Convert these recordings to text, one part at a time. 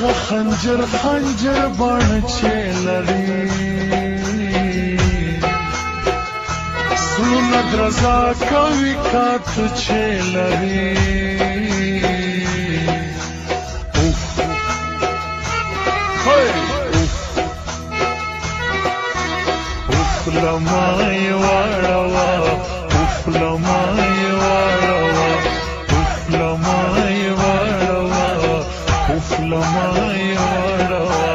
هغه خنجر خنجر بڼ چې لري زړونه درزا کوي کات چې لري لمای واړوا اوف لمای واړوا اوف لمای واړوا اوف لمای واړوا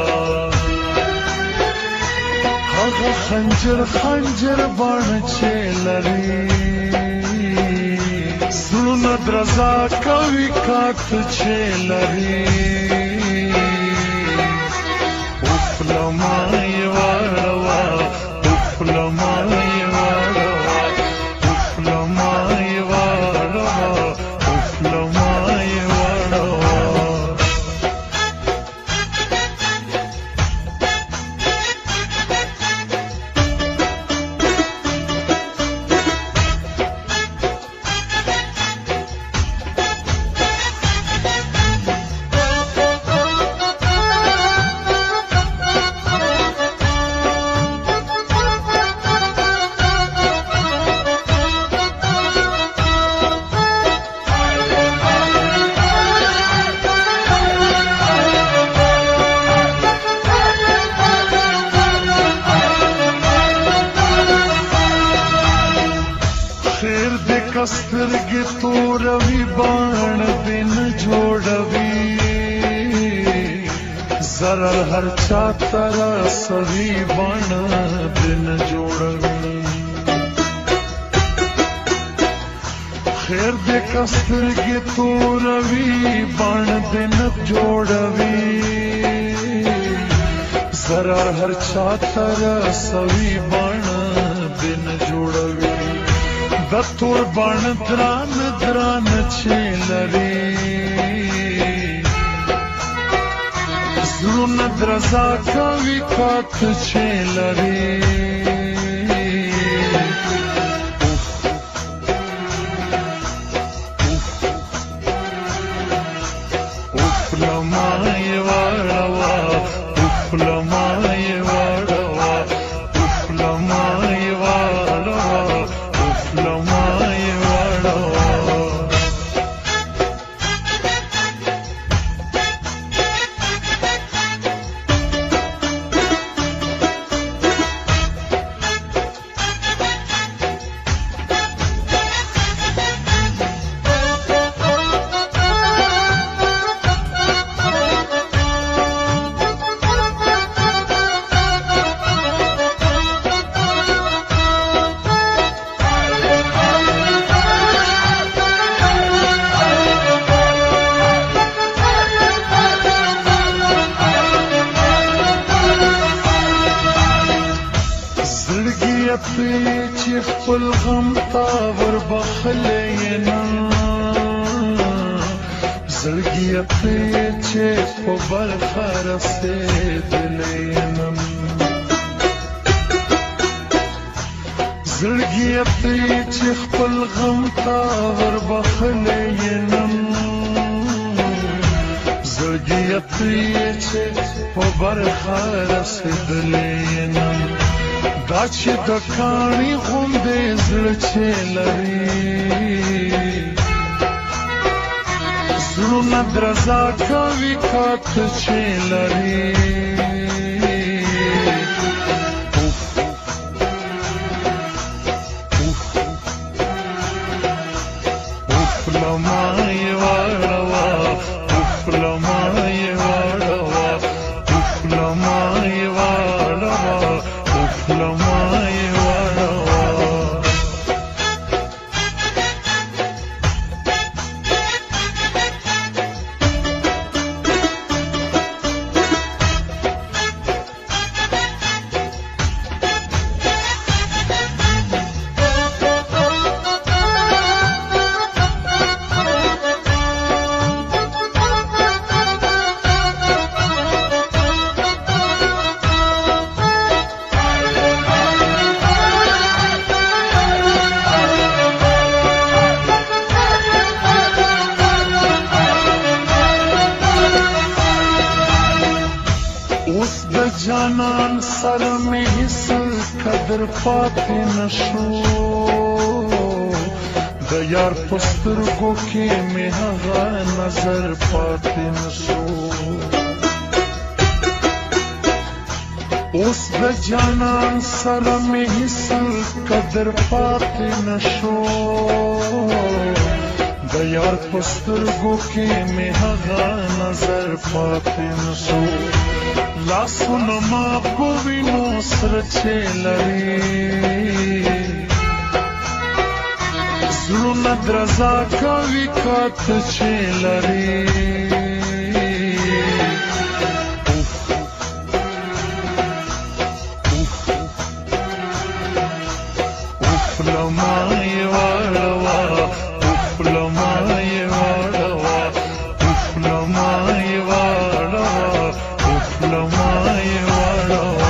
هغه خنجر خنجر بڼ چې لري زړونه درزا کوي کات چې لري اوف لمای واړوا لمای واړوا اوف لمای واړوا اوف لمای واړوا سترګې توروي باڼ دې نه جوړوي ضرر هر چا ته رسوي باڼ دې نه جوړوي خیر دې که سترګې توروي باڼ دې نه جوړوي ضرر هر چا ته رسوي باڼ دې نه جوړوي د تور بڼ دران دران چې لري زړونه درزا کوي کات چې لري اوف لمای واړوا اوف لمای واړوا اوف لمای واړوا لمای واړوا چې خپل غم تا ور بخلې نه زړګي چې په بل خرسته دلې نه زړګي چې خپل غم تا ور بخلې نه زړګي چې په بل خرسته دلې نه دا چې د کاڼي غوندې زړه چې لري زړونه درزا کوي کات چې لري اوف لمای واړوا اوف لمای واړوا اوف لمای واړوا اوف لمای واړوا جانان سره مې هیڅ قدر پاتې نشو د یار په سترګو کې مې هغه نظر پاتې نشو اوس د جانان سره مې هیڅ قدر پاتې نشو د یار په سترګو کې مې هغه نظر پاتې نشو لاسونه ما په وینو سره چې لري زړونه درزا کوي کاته چې لري لما یې واړوه لما یې واړوه لما یې واړوه لما یې واړوه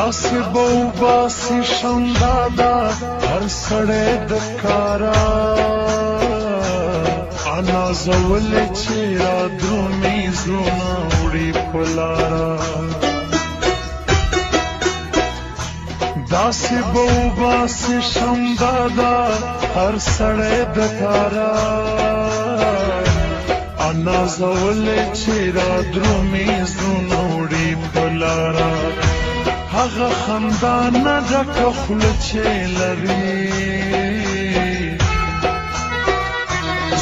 داسې به وباسي شمدادا هر سړی د کاره انازولې چې را درومي زړونه وړي په لاره داسې به وباسي شمدادا هر سړی د کاره انازولې چې را درومي زړونه وړي په لاره هغه خندا نه ډکه خوله چې لري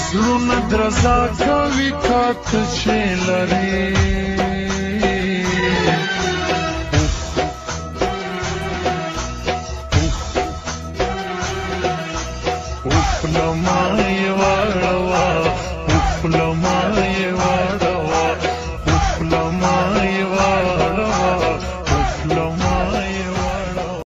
زړونه درزا کوي کاته چې لري لما یې واړوه